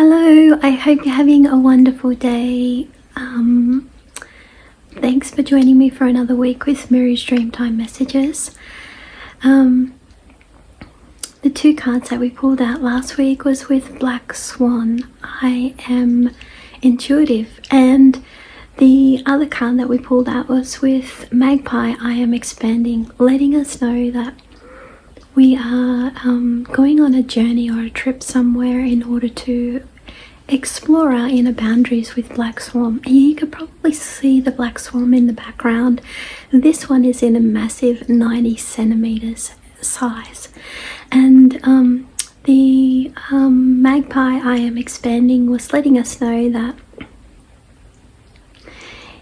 Hello, I hope you're having a wonderful day. Thanks for joining me for another week with Mary's Dreamtime messages. The two cards that we pulled out last week was with Black Swan, I am intuitive, and the other card that we pulled out was with Magpie, I am expanding, letting us know that we are going on a journey or a trip somewhere in order to explore our inner boundaries with Black Swan. And you could probably see the Black Swan in the background. This one is in a massive 90 centimeters size. And the Magpie I am expanding was letting us know that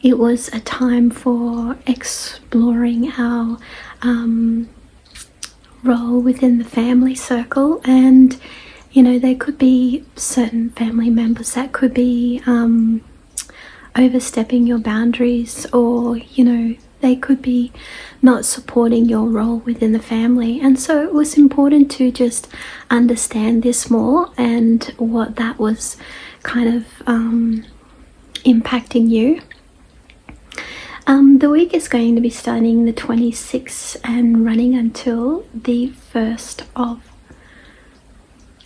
it was a time for exploring our role within the family circle, and you know, there could be certain family members that could be overstepping your boundaries, or you know, they could be not supporting your role within the family. And so it was important to just understand this more and what that was kind of impacting you. The week is going to be starting the 26th and running until the 1st of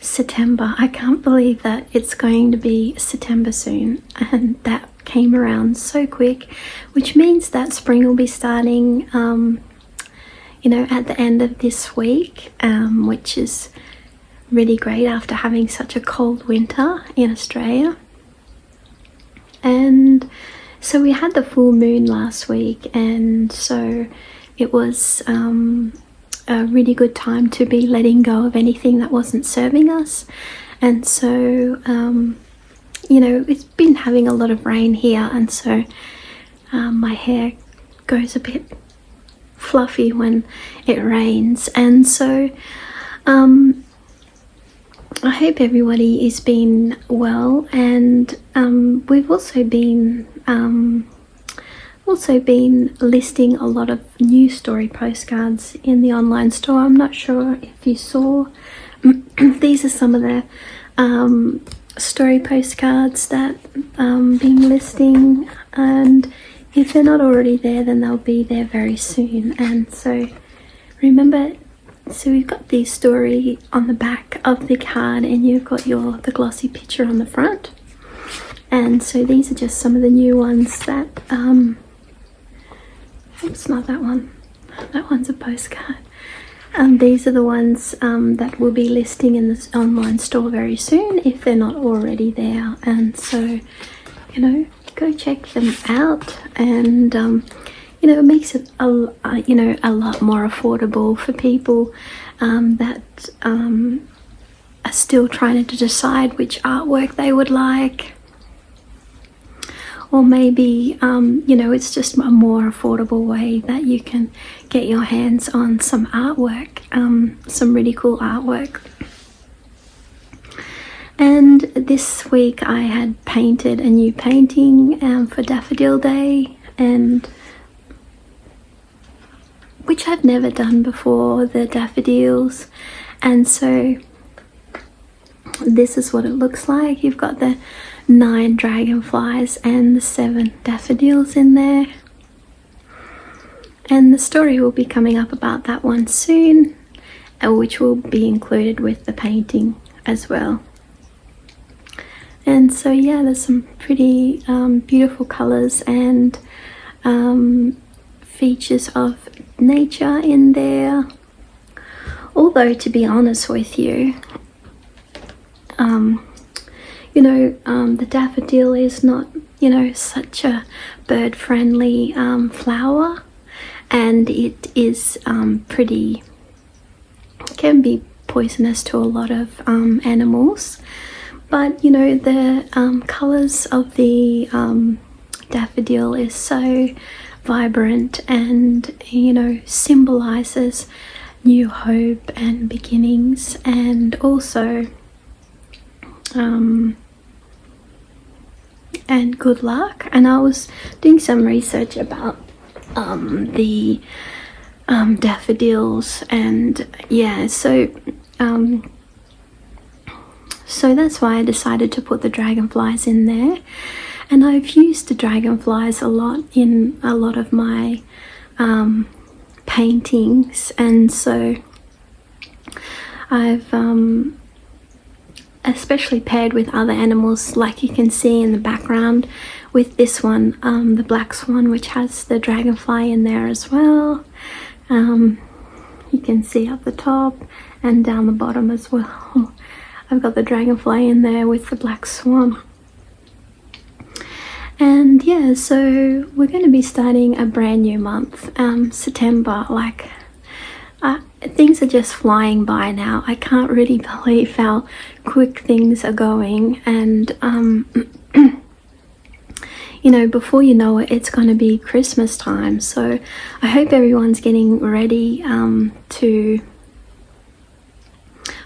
September. I can't believe that it's going to be September soon, and that came around so quick, which means that spring will be starting, you know, at the end of this week, which is really great after having such a cold winter in Australia. And so we had the full moon last week, and so it was a really good time to be letting go of anything that wasn't serving us. And so, you know, it's been having a lot of rain here, and so my hair goes a bit fluffy when it rains. And so I hope everybody is been well, and we've also been listing a lot of new story postcards in the online store. I'm not sure if you saw. These are some of the story postcards that been listing, and if they're not already there, then they'll be there very soon. And so remember, so we've got the story on the back of the card, and you've got the glossy picture on the front. And so these are just some of the new ones that oops, not that one, that one's a postcard. These are the ones that will be listing in this online store very soon, if they're not already there. And so, you know, go check them out. And you know, it makes it a lot more affordable for people that are still trying to decide which artwork they would like. Or maybe, you know, it's just a more affordable way that you can get your hands on some artwork, some really cool artwork. And this week I had painted a new painting for Daffodil Day, and which I've never done before, the daffodils. And so this is what it looks like. You've got the 9 dragonflies and the 7 daffodils in there, and the story will be coming up about that one soon, which will be included with the painting as well. And so yeah, there's some pretty beautiful colors and features of nature in there. Although, to be honest with you, you know, the daffodil is not, you know, such a bird-friendly flower, and it is can be poisonous to a lot of animals. But you know, the colors of the daffodil is so vibrant, and you know, symbolizes new hope and beginnings, and also and good luck. And I was doing some research about the daffodils, and yeah, so So that's why I decided to put the dragonflies in there. And I've used the dragonflies a lot in a lot of my paintings, and so I've especially paired with other animals, like you can see in the background with this one, the black swan, which has the dragonfly in there as well. You can see up the top and down the bottom as well. I've got the dragonfly in there with the black swan. And yeah, so we're going to be starting a brand new month, September. Like, things are just flying by now. I can't really believe how quick things are going. And, you know, before you know it, it's going to be Christmas time. So I hope everyone's getting ready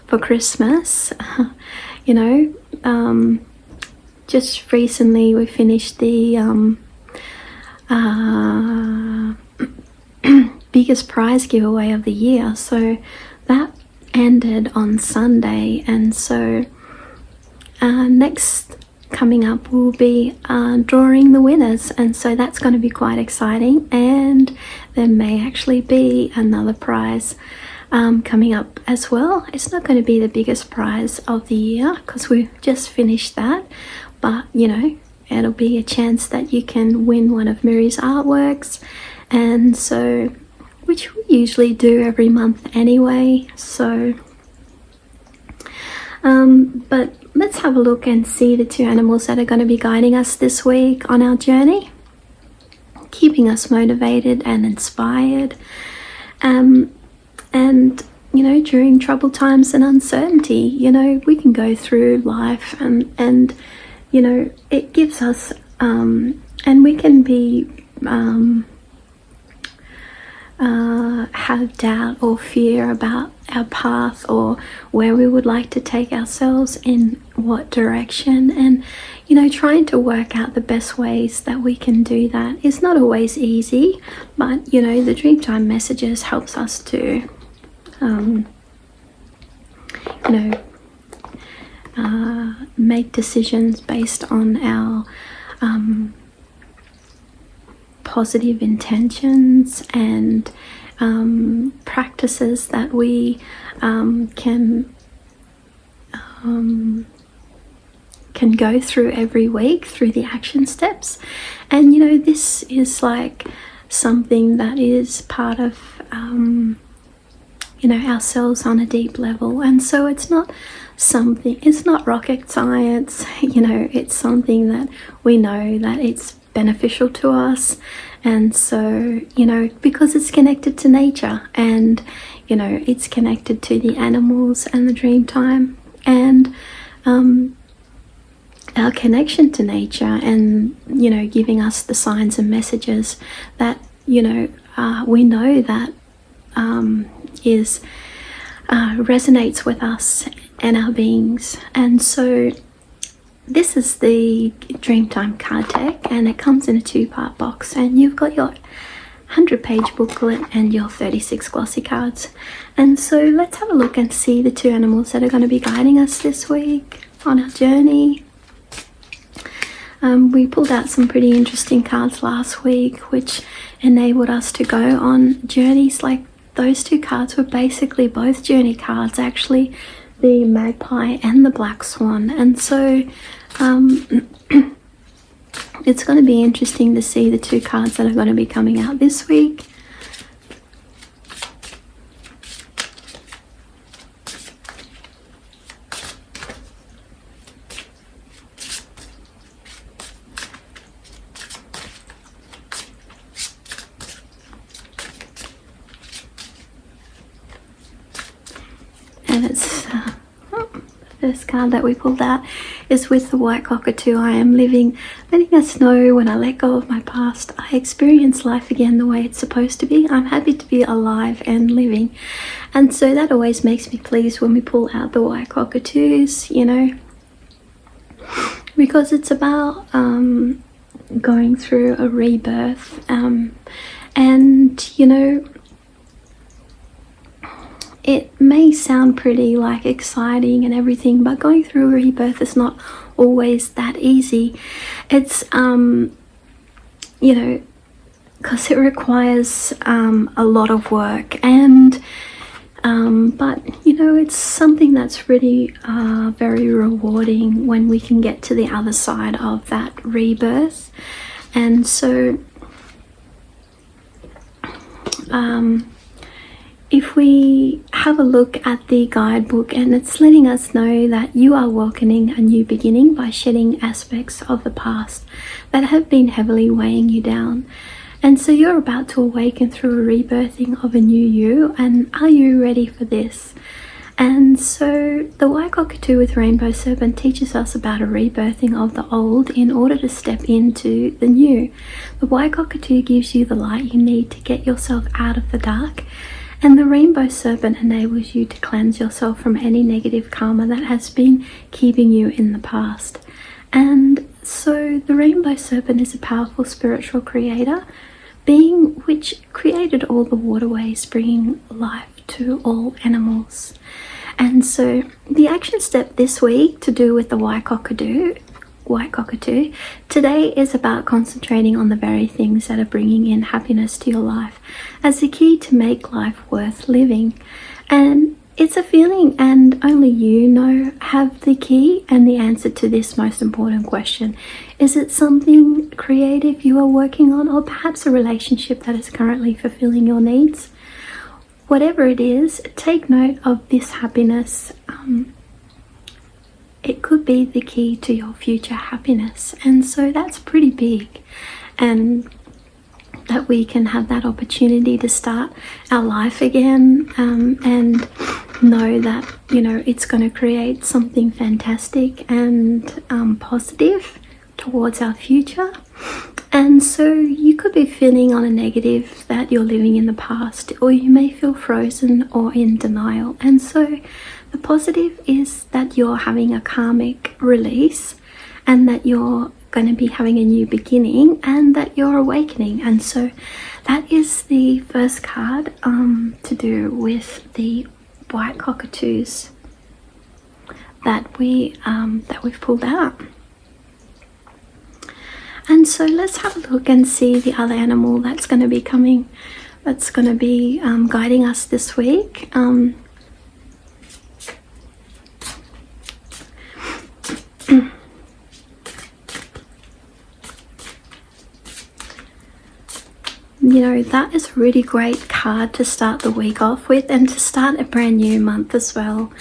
for Christmas. You know, just recently we finished the biggest prize giveaway of the year, so that ended on Sunday, and so next coming up will be drawing the winners, and so that's going to be quite exciting. And there may actually be another prize coming up as well. It's not going to be the biggest prize of the year because we've just finished that, but you know, it'll be a chance that you can win one of Miri's artworks, and so, which we usually do every month anyway. So but let's have a look and see the two animals that are going to be guiding us this week on our journey, keeping us motivated and inspired, and you know, during troubled times and uncertainty, you know, we can go through life and you know, it gives us and we can be have doubt or fear about our path or where we would like to take ourselves, in what direction, and you know, trying to work out the best ways that we can do that is not always easy, but you know, the Dreamtime messages helps us to you know, make decisions based on our positive intentions and practices that we can go through every week through the action steps. And you know, this is like something that is part of you know, ourselves on a deep level, and so it's not rocket science. You know, it's something that we know that it's beneficial to us, and so you know, because it's connected to nature, and you know, it's connected to the animals and the Dreamtime, and our connection to nature, and you know, giving us the signs and messages that you know, we know that is resonates with us and our beings. And so this is the Dreamtime card deck, and it comes in a 2-part box, and you've got your 100-page booklet and your 36 glossy cards. And so let's have a look and see the two animals that are going to be guiding us this week on our journey. We pulled out some pretty interesting cards last week, which enabled us to go on journeys. Like, those two cards were basically both journey cards, actually, the magpie and the black swan. And so it's going to be interesting to see the two cards that are going to be coming out this week. And it's the first card that we pulled out is with the white cockatoo. I am living, letting us know when I let go of my past, I experience life again the way it's supposed to be. I'm happy to be alive and living. And so that always makes me pleased when we pull out the white cockatoos, you know, because it's about going through a rebirth, and you know, it may sound pretty like exciting and everything, but going through rebirth is not always that easy. It's you know, because it requires a lot of work, and but you know, it's something that's really very rewarding when we can get to the other side of that rebirth. And so if we have a look at the guidebook, and it's letting us know that you are welcoming a new beginning by shedding aspects of the past that have been heavily weighing you down. And so you're about to awaken through a rebirthing of a new you. And are you ready for this? And so the white cockatoo with rainbow serpent teaches us about a rebirthing of the old in order to step into the new. The white cockatoo gives you the light you need to get yourself out of the dark, and the rainbow serpent enables you to cleanse yourself from any negative karma that has been keeping you in the past. And so the rainbow serpent is a powerful spiritual creator being which created all the waterways, bringing life to all animals. And so the action step this week to do with the white cockatoo today is about concentrating on the very things that are bringing in happiness to your life as the key to make life worth living. And it's a feeling, and only you have the key and the answer to this most important question. Is it something creative you are working on, or perhaps a relationship that is currently fulfilling your needs? Whatever it is, take note of this happiness. It could be the key to your future happiness. And so that's pretty big. And that we can have that opportunity to start our life again, and know that, you know, it's going to create something fantastic and positive towards our future. And so you could be feeling on a negative that you're living in the past, or you may feel frozen or in denial. And so the positive is that you're having a karmic release, and that you're going to be having a new beginning, and that you're awakening. And so that is the first card to do with the white cockatoos that we've pulled out. And so let's have a look and see the other animal that's going to be coming, that's going to be guiding us this week. You know, that is a really great card to start the week off with, and to start a brand new month as well.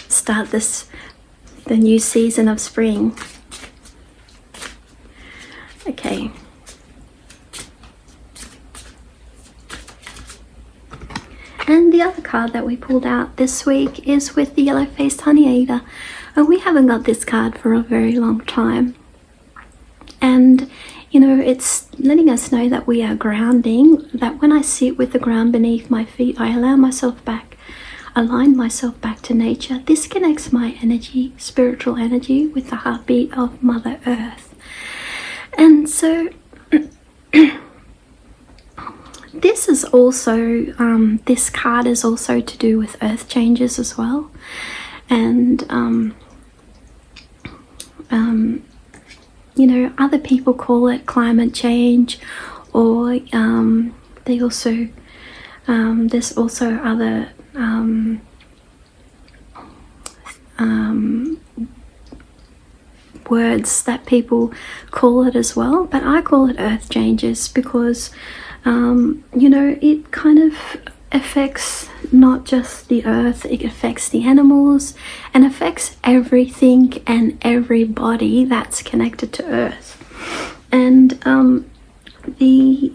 Start the new season of spring. Okay. And the other card that we pulled out this week is with the yellow-faced honeyeater. And we haven't got this card for a very long time. And you know, it's letting us know that we are grounding, that when I sit with the ground beneath my feet, I allow myself back, align myself back to nature. This connects my energy, spiritual energy, with the heartbeat of Mother Earth. And so this is also, this card is also to do with earth changes as well. And you know, other people call it climate change, or they also there's also other words that people call it as well, but I call it earth changes because you know, it kind of affects not just the earth, it affects the animals and affects everything and everybody that's connected to earth. And the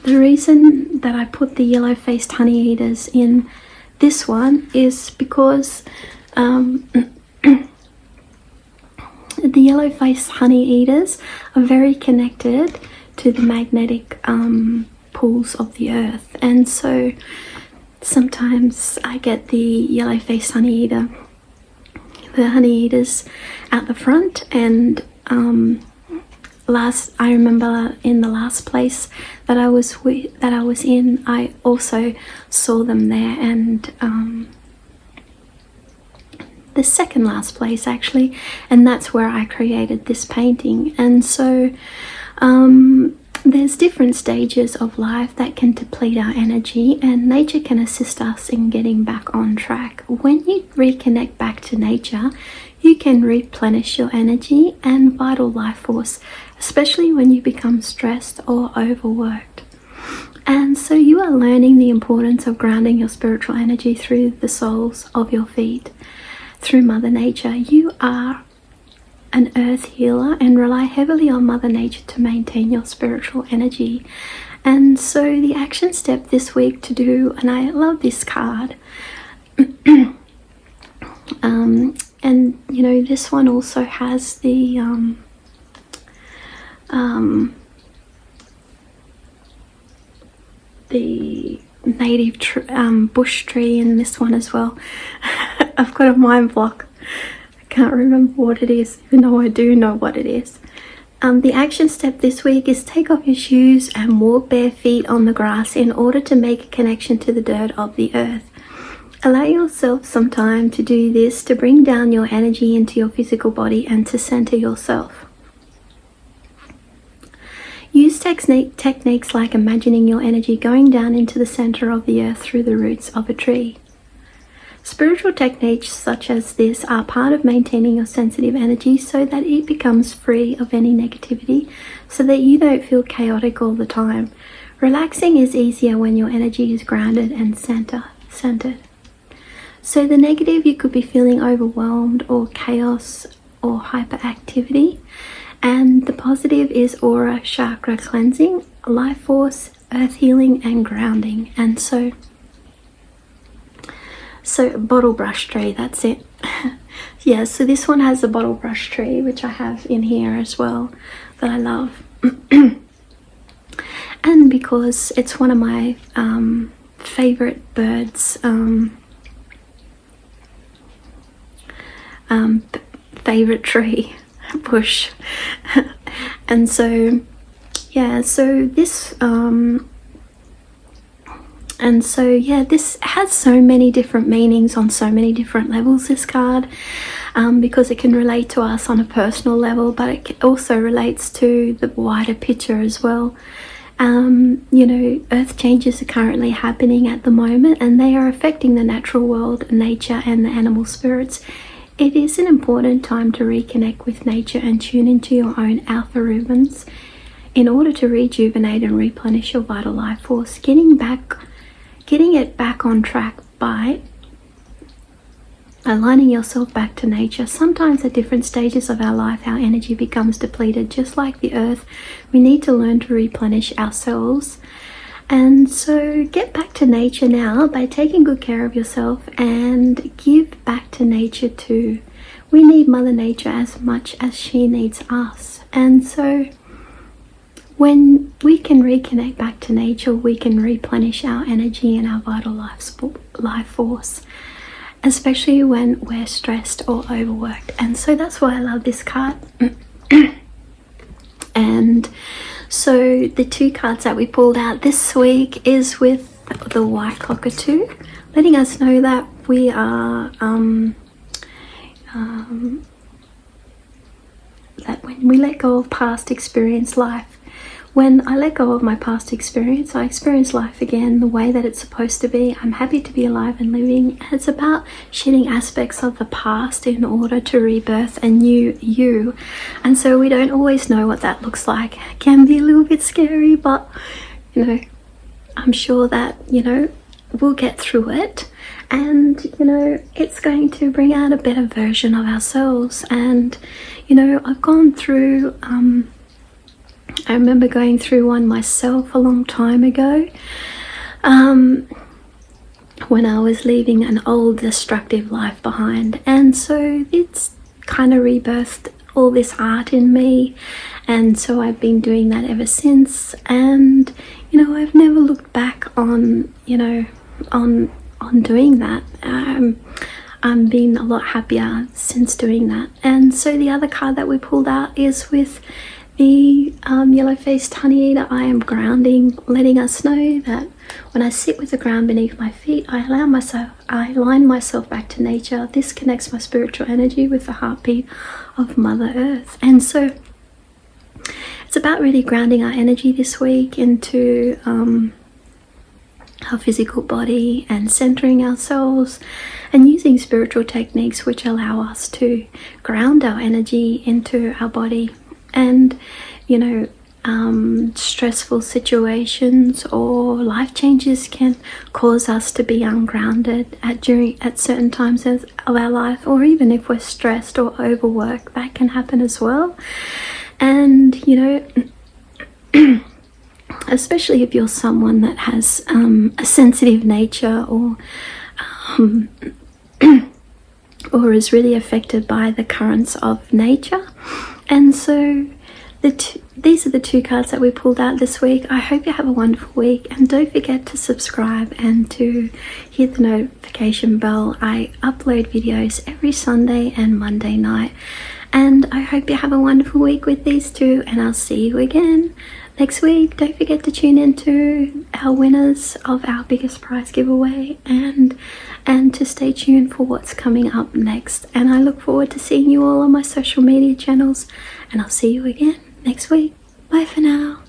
reason that I put the yellow-faced honeyeaters in this one is because the yellow-faced honeyeaters are very connected to the magnetic pools of the earth. And so sometimes I get the yellow-faced honeyeater, the honeyeaters out the front, and I remember in the last place that I was in, I also saw them there, and the second last place actually, and that's where I created this painting. And so there's different stages of life that can deplete our energy, and nature can assist us in getting back on track. When you reconnect back to nature, you can replenish your energy and vital life force, especially when you become stressed or overworked. And so you are learning the importance of grounding your spiritual energy through the soles of your feet. Through Mother Nature, you are an earth healer and rely heavily on Mother Nature to maintain your spiritual energy. And so the action step this week to do, and I love this card, and you know, this one also has the native bush tree in this one as well. I've got a mind block. I can't remember what it is, even though I do know what it is. The action step this week is take off your shoes and walk bare feet on the grass in order to make a connection to the dirt of the earth. Allow yourself some time to do this, to bring down your energy into your physical body and to center yourself. Use techniques like imagining your energy going down into the center of the earth through the roots of a tree. Spiritual techniques such as this are part of maintaining your sensitive energy so that it becomes free of any negativity, so that you don't feel chaotic all the time. Relaxing is easier when your energy is grounded and centered. So the negative, you could be feeling overwhelmed or chaos or hyperactivity. And the positive is aura chakra cleansing, life force, earth healing and grounding. And so bottle brush tree, that's it. Yeah, so this one has a bottle brush tree, which I have in here as well, that I love. And because it's one of my favorite birds, favorite tree, bush. And so yeah, so this this has so many different meanings on so many different levels, this card, because it can relate to us on a personal level, but it also relates to the wider picture as well. You know, earth changes are currently happening at the moment, and they are affecting the natural world, nature and the animal spirits. It is an important time to reconnect with nature and tune into your own alpha rhythms in order to rejuvenate and replenish your vital life force, getting it back on track by aligning yourself back to nature. Sometimes at different stages of our life, our energy becomes depleted. Just like the earth, we need to learn to replenish ourselves. And so get back to nature now by taking good care of yourself and give back to nature too. We need Mother Nature as much as she needs us. And so when we can reconnect back to nature, we can replenish our energy and our vital life force, especially when we're stressed or overworked. And so that's why I love this card. And so the two cards that we pulled out this week is with the White Cockatoo, letting us know that we are that when we let go of past experience life, when I let go of my past experience, I experience life again the way that it's supposed to be. I'm happy to be alive and living. It's about shedding aspects of the past in order to rebirth a new you. And so we don't always know what that looks like. It can be a little bit scary, but you know, I'm sure that, you know, we'll get through it. And you know, it's going to bring out a better version of ourselves. And you know, I've gone through I remember going through one myself a long time ago, when I was leaving an old destructive life behind. And so it's kind of rebirthed all this art in me, and so I've been doing that ever since. And you know, I've never looked back on, you know, on doing that. I'm been a lot happier since doing that. And so the other card that we pulled out is with the yellow-faced honeyeater, I am grounding, letting us know that when I sit with the ground beneath my feet, I align myself back to nature. This connects my spiritual energy with the heartbeat of Mother Earth. And so it's about really grounding our energy this week into our physical body and centering ourselves and using spiritual techniques which allow us to ground our energy into our body. And stressful situations or life changes can cause us to be ungrounded at certain times of our life, or even if we're stressed or overworked, that can happen as well. And especially if you're someone that has a sensitive nature or is really affected by the currents of nature. And so these are the two cards that we pulled out this week. I hope you have a wonderful week, and don't forget to subscribe and to hit the notification bell. I upload videos every Sunday and Monday night, and I hope you have a wonderful week with these two, and I'll see you again next week. Don't forget to tune into our winners of our biggest prize giveaway, and to stay tuned for what's coming up next. And I look forward to seeing you all on my social media channels, and I'll see you again next week. Bye for now.